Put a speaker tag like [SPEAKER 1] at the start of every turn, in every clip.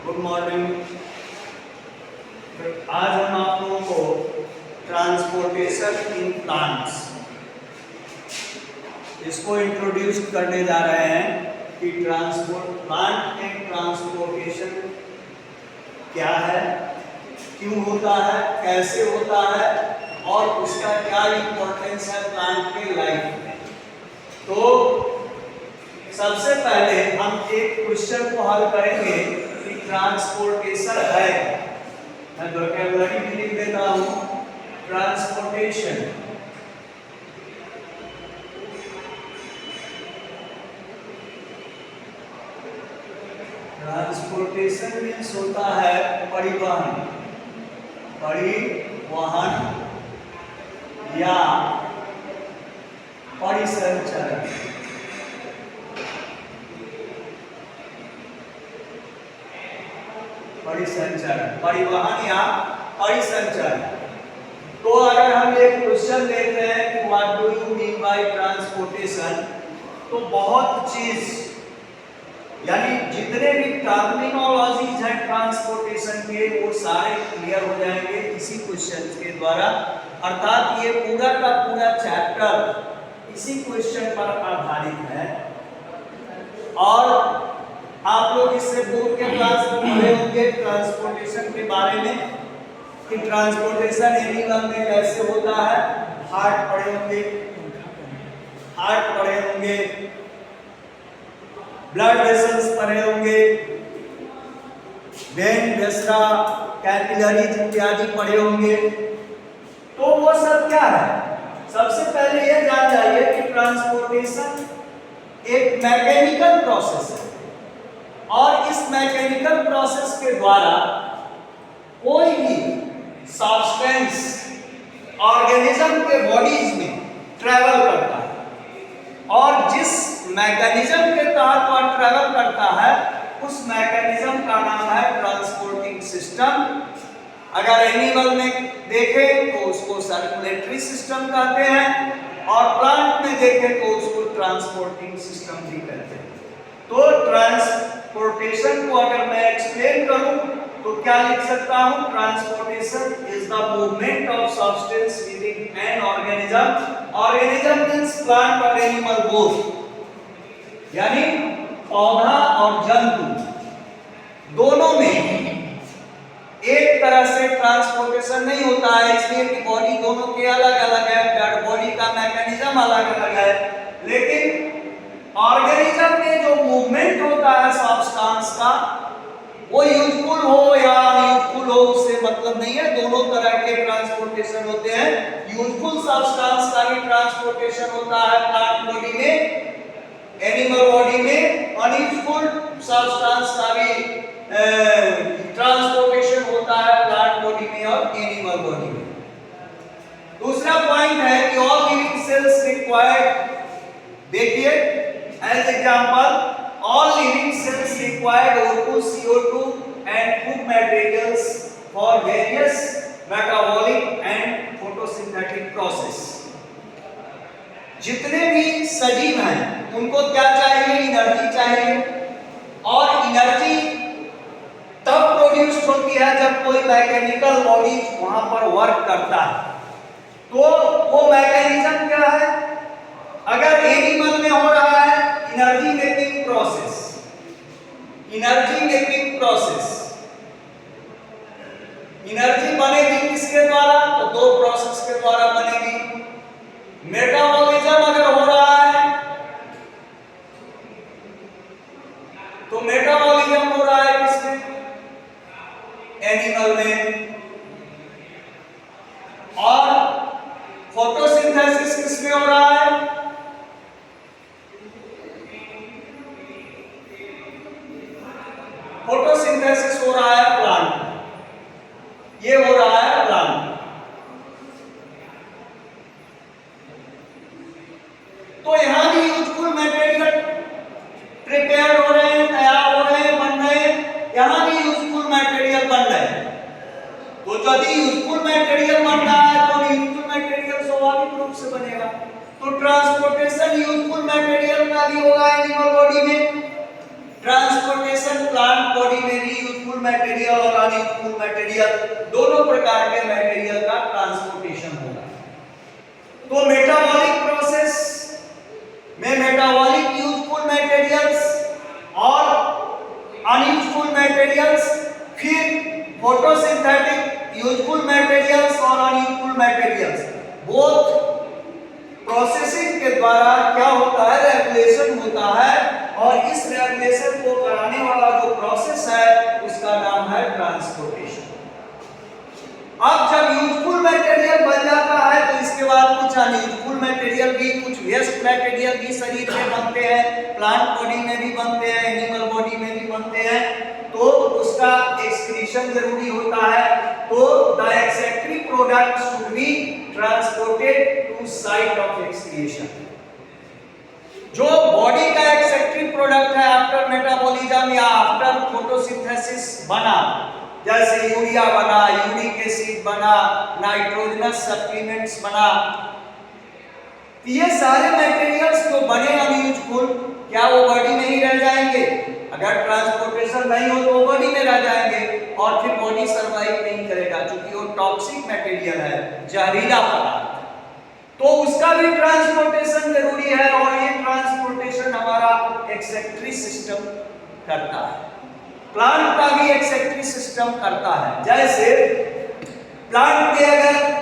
[SPEAKER 1] Good morning. आज हम आप लोगों को ट्रांसपोर्टेशन इन प्लांट्स इसको इंट्रोड्यूस करने जा रहे हैं कि प्लांट एंड ट्रांसपोर्टेशन क्या है, क्यों होता है, कैसे होता है और उसका क्या इम्पोर्टेंस है प्लांट के लाइफ में। तो सबसे पहले हम एक क्वेश्चन को हल करेंगे कि ट्रांसपोर्टेशन है, मैं वोकैबुलरी भी लिख देता हूं। ट्रांसपोर्टेशन ट्रांसपोर्टेशन मीन्स होता है परिवहन, परिवहन या परिसंचरण। परिसंचरण, परिवहन या परिसंचरण। तो अगर हम एक क्वेश्चन देखते हैं कि what do you mean by transportation, तो बहुत चीज यानी जितने भी टर्मिनोलॉजीज हैं ट्रांसपोर्टेशन के वो सारे क्लियर हो जाएंगे इसी क्वेश्चन के द्वारा। अर्थात ये पूरा का पूरा चैप्टर इसी क्वेश्चन पर आधारित है। और आप लोग इससे पूर्व के क्लास में पढ़े होंगे ट्रांसपोर्टेशन के बारे में कि ट्रांसपोर्टेशन एनिमल में कैसे होता है। हार्ट पढ़े होंगे, ब्लड वेसल्स पढ़े होंगे, वेन, वेस्ट्रा, कैपिलरीज इत्यादि पढ़े होंगे। तो वो सब क्या है, सबसे पहले ये जान जाइए कि ट्रांसपोर्टेशन एक मैकेनिकल प्रोसेस है और इस मैकेनिकल प्रोसेस के द्वारा कोई भी सब्सटेंस ऑर्गेनिज्म के बॉडीज में ट्रेवल करता है और जिस मैकेनिज्म के तहत वह ट्रेवल करता है उस मैकेनिज्म का नाम है ट्रांसपोर्टिंग सिस्टम। अगर एनिमल में देखें तो उसको सर्कुलेटरी सिस्टम कहते हैं और प्लांट में देखें तो उसको ट्रांसपोर्टिंग सिस्टम भी कहते हैं। तो ट्रांसपोर्टेशन को अगर मैं एक्सप्लेन करूं तो क्या लिख सकता हूं, transportation is the movement of substance within an organism. Organism means plant और एनिमल बोथ, यानी पौधा और जंतु दोनों में एक तरह से ट्रांसपोर्टेशन नहीं होता है, इसलिए कि बॉडी दोनों के अलग अलग है, ब्लड बॉडी का मैकेनिज्म अलग अलग है। लेकिन ऑर्गेनिज्म में जो मूवमेंट होता है सब्सटेंस का वो यूजफुल हो या अनयूजफुल हो उससे मतलब नहीं है, दोनों तरह के ट्रांसपोर्टेशन होते हैं। यूजफुल सब्सटेंस का भी ट्रांसपोर्टेशन होता है प्लांट बॉडी में, एनिमल बॉडी में। अनयूजफुल सब्सटेंस का भी ट्रांसपोर्टेशन होता है प्लांट बॉडी में और एनिमल बॉडी में। दूसरा पॉइंट है कि ऑल लिविंग सेल्स रिक्वायर्ड, देखिए as example all living cells require O2, CO2 and food materials for various metabolic and photosynthetic process। जितने भी सजीव हैं उनको क्या चाहिए, एनर्जी चाहिए और एनर्जी तब प्रोड्यूस होती है जब कोई मैकेनिकल बॉडी वहां पर वर्क करता है। तो वो मैकेनिज्म क्या है, अगर एनिमल में हो रहा है energy making process, energy making process, energy बनेगी किसके द्वारा, तो दो प्रोसेस के द्वारा बनेगी। मेटाबॉलिज्म अगर हो रहा है तो मेटाबॉलिज्म हो रहा है किसमें, एनिमल में। और फोटोसिंथेसिस किसमें हो रहा है, फोटोसिंथेसिस हो रहा है प्लांट, ये हो रहा है प्लांट। तो यहां भी यूजफुल मटेरियल प्रिपेयर हो रहे हैं, तैयार हो रहे हैं, बन रहे हैं, यहां भी यूजफुल मटेरियल बन रहे हैं। तो यदि यूजफुल मटेरियल बन रहा है तो यूजफुल मटेरियल स्वाभाविक रूप से बनेगा। तो ट्रांसपोर्टेशन यूजफुल मटेरियल का भी होगा एनिमल बॉडी में ट्रांसपोर्टेशन प्लांट बॉडी में भी यूजफुल मटेरियल और अनयूजफुल मटेरियल दोनों प्रकार के मटेरियल का ट्रांसपोर्टेशन होगा। तो मेटाबॉलिक प्रोसेस में मेटाबॉलिक यूजफुल मटेरियल्स और अनयूजफुल मटेरियल्स, फिर फोटोसिंथेटिक यूजफुल मटेरियल्स और अनयूजफुल मटेरियल्स, बोथ प्रोसेसिंग के द्वारा क्या होता है, रेगुलेशन होता है। और इस रेगुलेशन को कराने वाला जो प्रोसेस है उसका नाम है ट्रांसपोर्टेशन। अब जब यूजफुल मटेरियल बन जाता है तो इसके बाद कुछ अनयूजफुल मटेरियल भी, कुछ वेस्ट मटेरियल भी शरीर में बनते हैं, प्लांट बॉडी में भी बनते हैं, एनिमल बॉडी में भी बनते हैं, तो उसका एक्सक्रीशन जरूरी होता है। तो the excretory product should be transported to site of excretion. जो बॉडी का एक्सक्रीटरी प्रोडक्ट है आफ्टर मेटाबॉलिज्म या आफ्टर फोटोसिंथेसिस बना, जैसे यूरिया बना, यूरिक एसिड बना, नाइट्रोजनस सप्लीमेंट्स बना, ये सारे मटेरियल्स जो बने अनयूजफुल, क्या वो बॉडी में ही रह जाएंगे? अगर ट्रांसपोर्टेशन नहीं हो तो वो बॉडी में रह जाएंगे और फिर बॉडी सर्वाइव नहीं करेगा, क्योंकि वो टॉक्सिक मटेरियल है, जहरीला पदार्थ, तो उसका भी ट्रांसपोर्टेशन जरूरी है। और ये ट्रांसपोर्टेशन हमारा एक्सक्रीटरी सिस्टम करता है, प्लांट का भी एक्सक्रीटरी सिस्टम करता है। जैसे प्लांट में अगर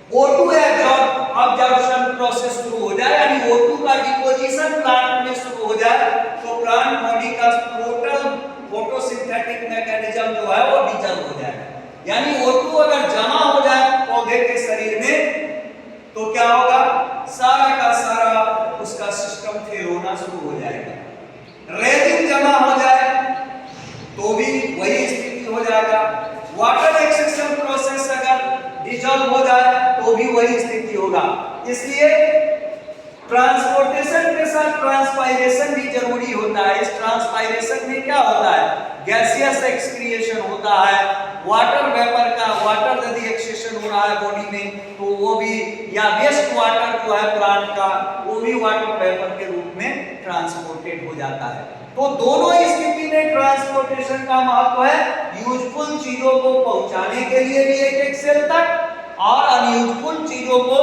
[SPEAKER 1] O2 एब्जॉर्प्शन प्रोसेस शुरू हो जाए, यानी O2 का डिपोजिशन प्लांट में शुरू हो जाए, तो प्लांट बॉडी का टोटल फोटोसिंथेटिक मैकेनिज्म जो है वो डिजल्व हो जाएगा। यानी O2 अगर जमा हो जाए पौधे के शरीर में तो क्या होगा, सारा का सारा उसका सिस्टम फेल होना शुरू हो जाएगा। रेजिन जमा हो जाए तो भी वही स्थिति हो जाएगा। वाटर एक्सट्रैक्शन प्रोसेस अगर डिजॉल्व हो जाए तो भी वही स्थिति होगा। इसलिए ट्रांसपोर्टेशन के साथ ट्रांसपायरेशन भी जरूरी होता है। इस ट्रांसपायरेशन में क्या होता है, गैसियस एक्सक्रिएशन होता है, वाटर वेपर का, वाटर यदि एक्सक्रीशन हो रहा है बॉडी में तो वो भी, या वेस्ट वाटर जो है प्लांट का, वो भी वाटर वेपर के रूप में ट्रांसपोर्टेड हो जाता है। तो दोनों स्थिति में ट्रांसपोर्टेशन का महत्व है, यूजफुल चीजों को पहुंचाने के लिए भी एक सेल तक और अनयूजफुल चीजों को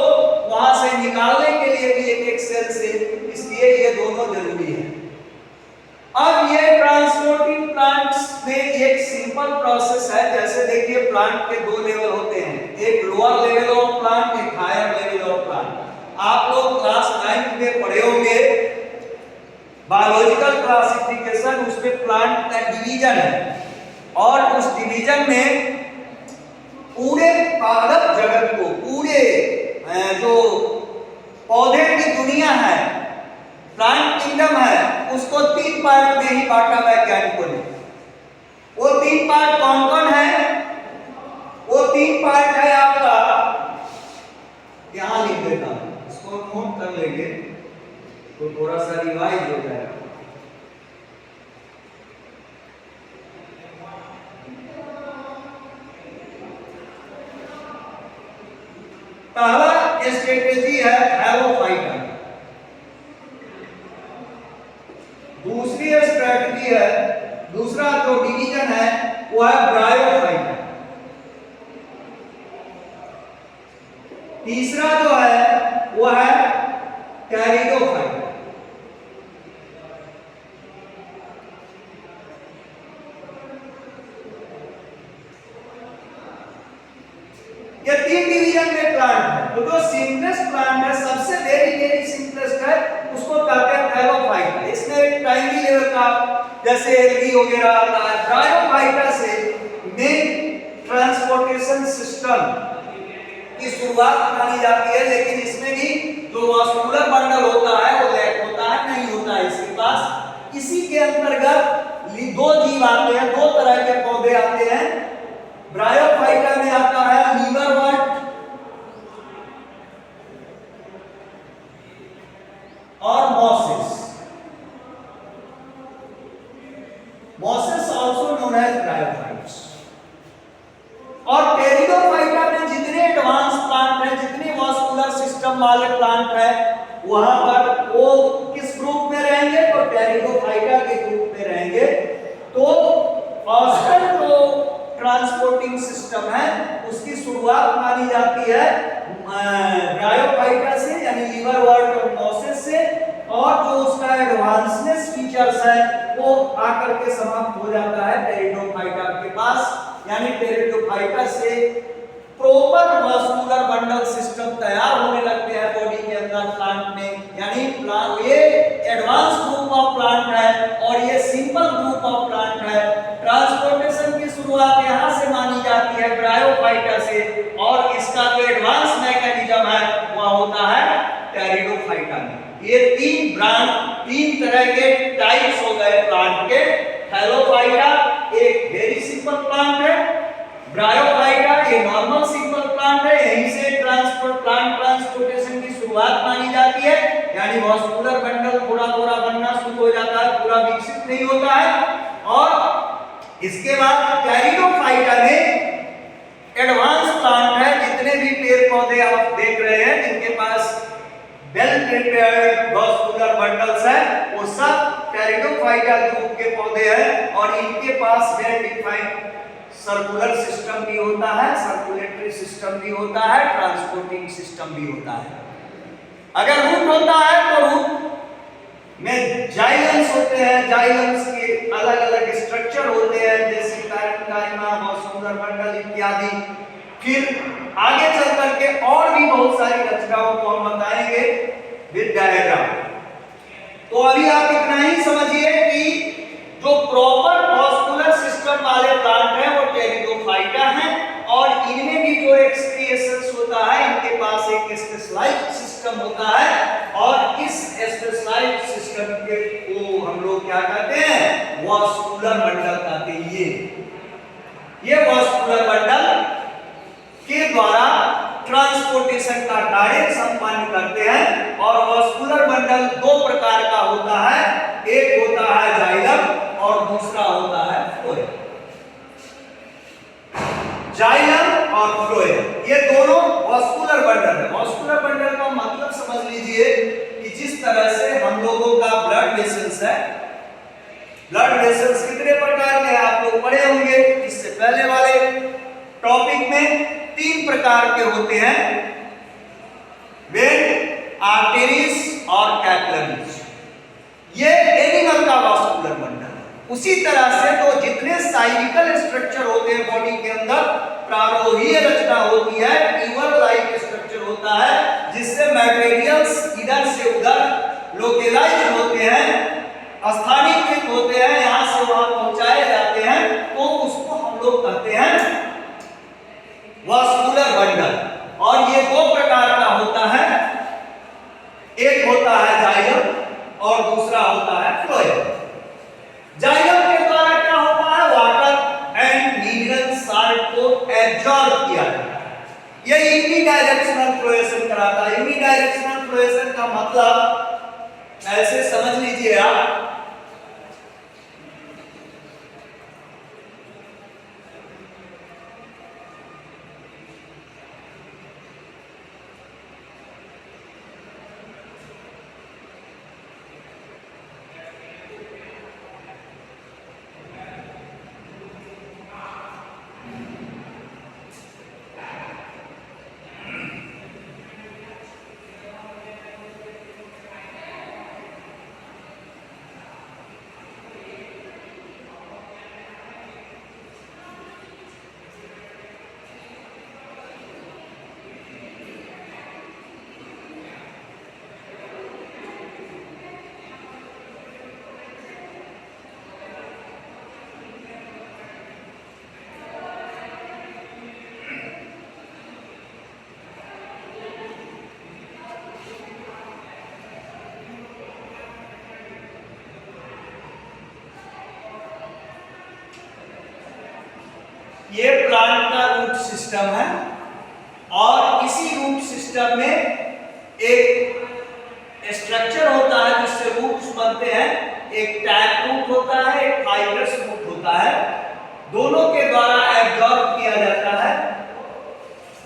[SPEAKER 1] वहां से निकालने के लिए भी एक सेल से, इसलिए ये दोनों जरूरी है। अब ये ट्रांसपोर्टिंग प्लांट्स में एक सिंपल प्रोसेस है। जैसे देखिए प्लांट के दो लेवल होते हैं, एक लोअर लेवल ऑफ प्लांट, एक हायर लेवल ऑफ प्लांट। आप लोग क्लास 9 में पढ़े होंगे बायोलॉजिकल क्लासिफिकेशन, उसमें प्लांट का डिवीजन है और उस डिवीजन में पूरे पादप जगत को, पूरे जो पौधे की दुनिया है, प्लांट किंगडम है, उसको 3 पार्ट में ही बांटा वैज्ञानिकों ने। वो 3 पार्ट कौन कौन है? वो 3 पार्ट है आपका, यहां लिख देता हूं, इसको नोट कर लेंगे तो थोड़ा सा रिवाइज हो जाएगा। पहला स्ट्रेटेजी है हैलोफाइटा, दूसरी स्ट्रेटजी है, दूसरा जो डिवीजन है वो है ब्रायोफाइटा, तीसरा जो है वो है कैरिडोफाइटा। ये 3 डिवीजन में प्लांट है। तो जो सिंपलेस्ट प्लांट है, सबसे वेरी सिंपलेस्ट है, उसको कहते हैं हैलोफाइटा। इसमें एक प्राइमरी लेवल का जैसे एल्गी वगैरह आता है। ब्रायोफाइटा से मेन ट्रांसपोर्टेशन सिस्टम की शुरुआत मानी जाती है, लेकिन इसमें भी जो वास्कुलर बंडल होता है वो लैक होता है, नहीं होता है इसके पास। इसी के अंतर्गत 2 जीव आते हैं, 2 तरह के पौधे आते हैं। ब्रायोफाइटा में आता है लीवरवर्ट और mosses. Mosses also known as bryophytes. और टेरिडोफाइटा में जितने एडवांस प्लांट हैं, जितने वास्कुलर सिस्टम वाले प्लांट हैं, वहां पर वो किस ग्रुप में रहेंगे? तो टेरिडोफाइटा शुरुआत मानी जाती है ब्रायोफाइटा से, यानी लीवर वॉल्ट ऑफ मोसेस से, और जो उसका एडवांसनेस फीचर्स है वो आकर के समाप्त हो जाता है टेरिडोफाइटा के पास। यानी टेरिडोफाइटा से प्रॉपर मस्कुलर बंडल सिस्टम तैयार होने लगते हैं बॉडी के अंदर प्लांट में। यानी प्लांट ये एडवांस ग्रुप ऑफ प्लांट है और ये सिंपल ग्रुप ऑफ प्लांट है। ट्रांसपोर्टेशन की शुरुआत यहाँ से मानी जाती है ब्रायोफाइटा से, और इसका जो एडवांस मैकेनिज्म है वह होता है टेरिडोफाइटा में। ये तीन तरह के टाइप्स हो गए प्लांट के। थैलोफाइटा एक वेरी सिंपल प्लांट है, ब्रायोफाइटा ये नॉर्मल सिंपल प्लांट है, यहीं से ट्रांसपोर्टेशन की शुरुआत मानी जाती है। यानी वास्कुलर बंडल थोड़ा थोड़ा बनना शुरू हो जाता है, पूरा विकसित नहीं होता है। और इसके बाद टेरिडोफाइटा में एडवांस प्लांट है, जितने भी पेड़ पौधे आप देख रहे हैं जिनके पास वेल प्रिपेयर्ड वास्कुलर बंडल्स है वो सब टेरिडोफाइटा ग्रुप के पौधे हैं, और इनके पास वेल डिफाइंड सर्कुलर सिस्टम भी होता है, सर्कुलेटरी सिस्टम भी होता है, ट्रांसपोर्टिंग सिस्टम भी होता है। अगर रूट होता है तो रूट में जाइलम्स होते हैं, जाइलम्स के अलग अलग स्ट्रक्चर होते हैं जैसे पैरेन्काइमा, वास्कुलर बंडल इत्यादि। फिर आगे चल करके और भी बहुत सारी रचनाओं को हम बताएंगे विद डायग्राम। तो अभी आप इतना ही समझिए कि जो प्रॉपर वास्कुलर सिस्टम वाले प्लांट हैं वो टेरिडोफाइटा हैं, और इनमें भी जो एक्सक्रिएशंस होता है इनके पास एक स्पेशलाइज्ड सिस्टम होता है, और इस स्पेशलाइज्ड सिस्टम के को हम लोग क्या कहते हैं, वास्कुलर बंडल कहते हैं। ये वास्कुलर बंडल के द्वारा ट्रांसपोर्टेशन का कार्य संपन्न करते हैं। और वास्कुलर बंडल दो प्रकार का होता है, एक होता है जाइलम और दूसरा होता है फ्लोएम। जाइलम और फ्लोएम ये दोनों वास्कुलर बंडल है। वास्कुलर बंडल का मतलब समझ लीजिए कि जिस तरह से हम लोगों का ब्लड वेसल्स है, ब्लड वेसल्स कितने प्रकार के आप लोग पढ़े होंगे इससे पहले वाले टॉपिक में। 3 प्रकार के होते हैं, वेन, आर्टेरीज और कैपिलरीज। ये एनिमल का वास्कुलर बंडल है। उसी तरह से जो जितने साइकिल स्ट्रक्चर होते हैं बॉडी के अंदर, प्रारोहीय रचना होती है, ट्यूबर लाइक स्ट्रक्चर होता है जिससे मटेरियल्स इधर से उधर लोकेलाइज होते हैं, स्थानीयकृत होते हैं, यहां से वहां पहुंचाए जाते हैं, तो उसको हम लोग कहते हैं वास्कुलर बंडल। और ये 2 प्रकार का होता है, एक होता है जाइलम और दूसरा होता है फ्लोएम। जाइलम के द्वारा क्या होता है, वाटर एंड मिनरल साल्ट को एब्जॉर्ब किया जाता है। ये यूनिडायरेक्शनल फ्लोएशन कराता है। यूनिडायरेक्शनल फ्लोएशन का मतलब ऐसे समझ लीजिए आप, ये प्लांट का रूट सिस्टम है, और इसी रूट सिस्टम में एक स्ट्रक्चर होता है जिससे रूट्स बनते हैं। एक टैप रूट होता है, एक फाइब्रस रूट होता है। दोनों के द्वारा एब्जॉर्ब किया जाता है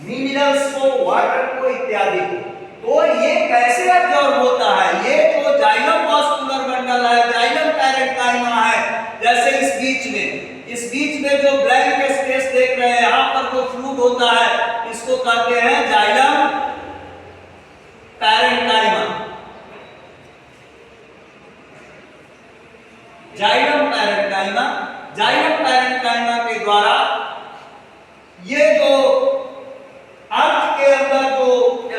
[SPEAKER 1] मिनरल्स को, वाटर को इत्यादि को। तो ये कैसे एब्जॉर्ब होता है, ये जो जाइलम वास्कुलर बंडल है, जाइलम पैरेन्काइमा है, जैसे इस बीच में जो ब्लैंक स्पेस देख रहे हैं, यहाँ पर जो फ्लूइड होता है इसको कहते हैं xylem parenchyma. Xylem parenchyma, xylem parenchyma के द्वारा ये जो अर्थ के अंदर जो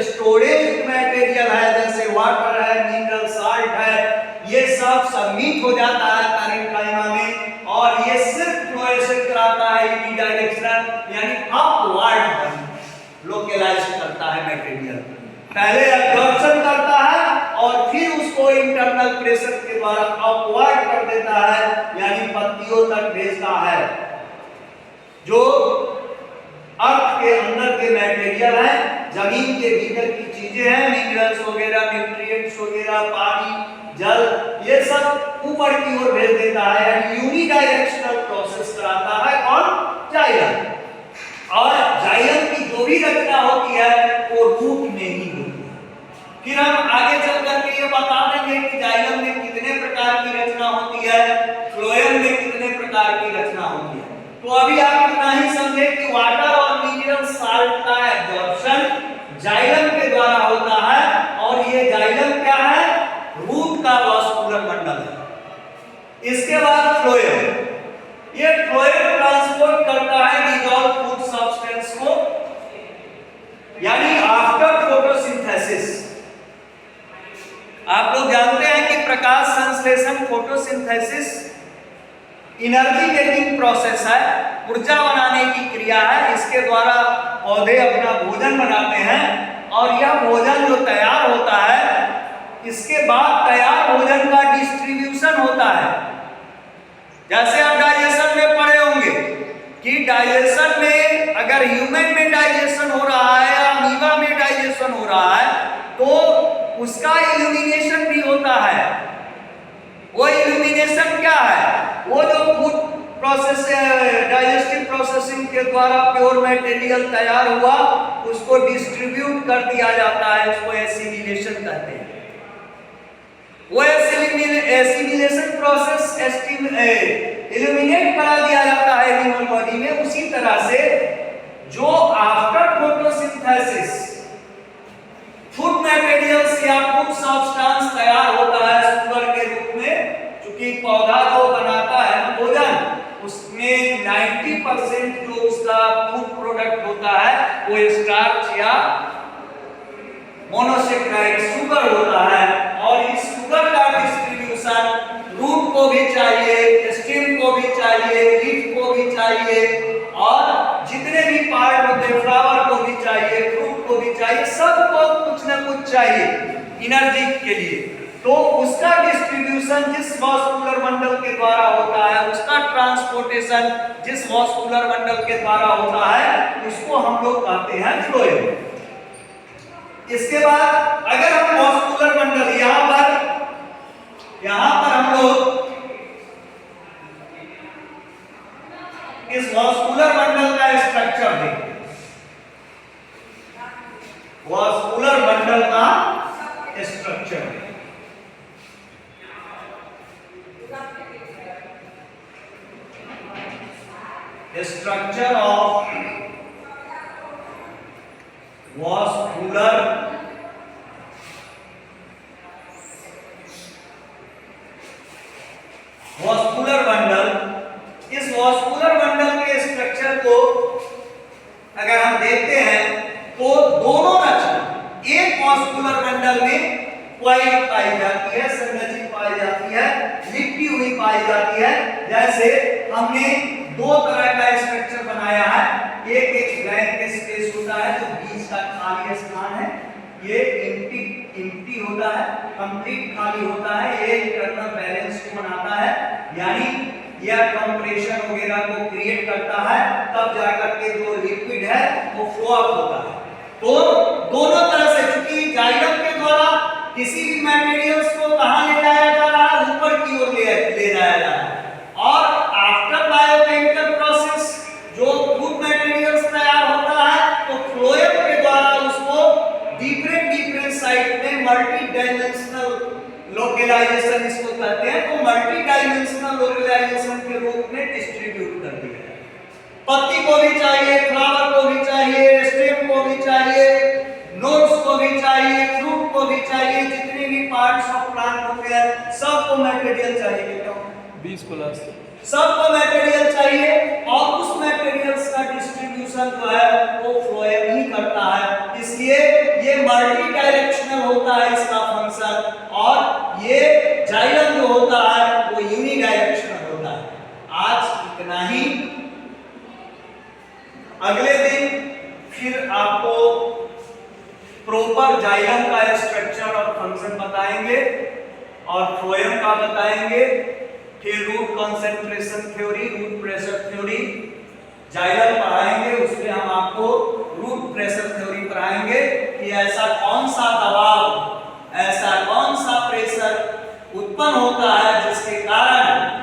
[SPEAKER 1] स्टोरेज मटेरियल है, जैसे वाटर है, मिनरल साल्ट है, ये सब सबमिट हो जाता है पैरेन्काइमा में, और ये सिर्फ फ्लोरेसेंस कराता है यूनिडायरेक्शनल, यानी अपवर्ड लोकलाइज करता है मटेरियल। पहले एब्जॉर्प्शन करता है और फिर उसको इंटरनल प्रेशर के द्वारा अपवर्ड कर देता है, यानी पत्तियों तक भेजता है। जो अर्थ के अंदर के मटेरियल है, जमीन के भीतर की चीजें हैं, मिनरल्स वगैरह, न्यूट्रिएंट्स वगैरह, पानी, जल, ये सब ऊपर की ओर भेज देता है, यानी यूनिडायरेक्शनल प्रोसेस कराता है कौन? जाइलम। और जाइलम की जो भी रचना होती है वो रूट में ही होती है। फिर हम आगे चल करके ये बता देंगे कि जाइलम में कितने प्रकार की रचना होती है, फ्लोएम में कितने प्रकार की रचना होती है। तो अभी आप इतना ही समझे कि वाटर और मिनरल साल्ट का एब्जॉर्प्शन जाइलम के द्वारा होता है, और ये जाइलम क्या है? रूट का वास्कुलर मंडल है। इसके बाद फ्लोएम, ये फ्लोएम ट्रांसपोर्ट करता है डिसॉल्व फूड सब्सटेंस को, यानी आफ्टर फोटोसिंथेसिस। आप लोग जानते हैं कि प्रकाश संश्लेषण फोटोसिंथेसिस एनर्जी गेटिंग प्रोसेस है, ऊर्जा बनाने की क्रिया है। इसके द्वारा पौधे अपना भोजन बनाते हैं, और यह भोजन जो तैयार होता है, इसके बाद तैयार भोजन का डिस्ट्रीब्यूशन होता है। जैसे आप डाइजेशन में पढ़े होंगे कि डाइजेशन में अगर ह्यूमन में डाइजेशन हो रहा है या अमीबा में डाइजेशन हो रहा है, तो उसका इल्यूमिनेशन भी होता है। वो इल्यूमिनेशन क्या है? वो जो फूड प्रोसेस, डाइजेस्टिव प्रोसेसिंग के द्वारा प्योर मटेरियल तैयार हुआ, उसको डिस्ट्रीब्यूट कर दिया जाता है, उसको एसिमिलेशन कहते हैं। वो एसिमिलेशन प्रोसेस इल्यूमिनेट करा दिया जाता है ह्यूमन बॉडी में। उसी तरह से जो आफ्टर फोटोसिंथेसिस फूड मटेरियल्स या फूड सब्सटेंस तैयार होता है शुगर के रूप में, क्योंकि पौधा जो बनाता है भोजन, उसमें 90% जो उसका फूड प्रोडक्ट होता है वो स्टार्च या मोनोसेक्राइड शुगर होता है। और इस शुगर का डिस्ट्रीब्यूशन रूट को भी चाहिए, स्टेम को भी चाहिए, लीफ को भी चाहिए, और जितने भी पार्ट होते हैं, फ्लावर को भी चाहिए, फ्रूट को भी चाहिए, सबको कुछ न कुछ चाहिए एनर्जी के लिए। तो उसका डिस्ट्रीब्यूशन जिस वास्कुलर मंडल के द्वारा होता है, उसका ट्रांसपोर्टेशन जिस वास्कुलर मंडल के द्वारा होता है, उसको हम लोग कहते हैं फ्लोएम। इसके बाद अगर हम वास्कुलर मंडल यहां पर हम लोग इस वास्कुलर मंडल का स्ट्रक्चर देखते हैं। वास्कुलर मंडल का स्ट्रक्चर, स्ट्रक्चर ऑफ वास्कुलर मंडल। इस वास्कुलर मंडल के स्ट्रक्चर को अगर हम देखते हैं तो दोनों रचना एक वास्कुलर मंडल में क्वाइल पाई जाती है, संरचित पाई जाती है, लिपटी हुई पाई जाती है। जैसे हमने दो तरह का स्ट्रक्चर बनाया है, एक ब्लैंक स्पेस होता है जो बीच का खाली स्थान है, ये एम्प्टी होता है, कंप्लीट खाली होता है, ये इंटरनल बैलेंस को बनाता है, यानी यह कंप्रेशन वगैरह को क्रिएट करता है, तब जाकर के जो लिक्विड है वो फ्लो अप होता है। तो दोनों तरह से, क्योंकि जाइलम के द्वारा किसी भी मटेरियल्स को कहां ले जाया जा रहा है, ऊपर की ओर ले जाया जा रहा है। और आफ्टर बायोकेमिकल प्रोसेस जो फूड मटेरियल्स तैयार होता है, तो फ्लोएम के द्वारा उसको डिफरेंट साइट में मल्टी डायमेंशनल लोकलाइजेशन इसको कहते हैं, तो मल्टी डायमेंशनल लोकलाइजेशन के रूप में डिस्ट्रीब्यूट कर दिया है। पत्ती को भी चाहिए, फ्लावर को भी चाहिए, स्टेम को को भी चाहिए, जितने भी पार्ट्स ऑफ प्लांट होते हैं सबको मटेरियल चाहिए। कितना?
[SPEAKER 2] 20 प्लस
[SPEAKER 1] सबको मटेरियल चाहिए और उस मटेरियल्स का डिस्ट्रीब्यूशन जो है वो फ्लोएम ही करता है। इसलिए ये मल्टी डायरेक्शनल होता है इसका फंक्शन, और ये जाइलम जो होता है वो यूनी डायरेक्शनल होता है। आज इतना ही, अगले दिन फिर आपको प्रॉपर जाइलम का स्ट्रक्चर और फंक्शन बताएंगे और फ्लोएम का बताएंगे। फिर root concentration theory, root pressure theory xylem पढ़ाएंगे, उसमें हम आपको रूट प्रेशर थ्योरी पढ़ाएंगे कि ऐसा कौन सा दबाव, ऐसा कौन सा प्रेशर उत्पन्न होता है जिसके कारण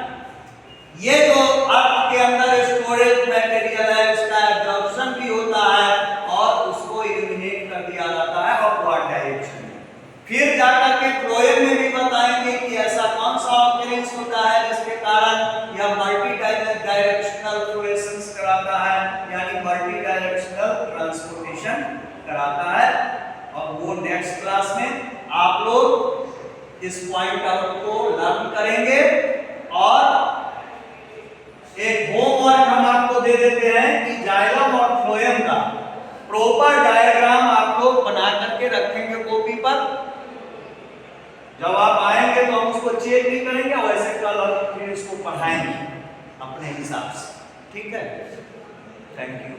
[SPEAKER 1] ये जो अर्थ के अंदर स्टोरेज मटेरियल है उसका एब्जॉर्प्शन भी होता है और उसको इल्यूमिनेट कर दिया जाता है अपवर्ड डायरेक्शन में। फिर जाकर के फ्लोएम में भी बताएंगे कि ऐसा कौन सा ऑकरेंस होता है जिसके कारण यह मल्टी डायरेक्शनल फ्लोरेसेंस कराता है, यानी मल्टी डायरेक्शनल ट्रांसपोर्टेशन कराता है। और वो नेक्स्ट क्लास में आप लोग इस पॉइंट आउट को लर्न करेंगे। और एक होमवर्क हम आपको दे देते हैं कि जाइलम और फ्लोएम का प्रॉपर डायग्राम आप लोग बना करके रखेंगे कॉपी पर। जब आप आएंगे तो हम उसको चेक भी करेंगे, वैसे कल हम फिर इसको पढ़ाएंगे अपने हिसाब से। ठीक है, थैंक यू।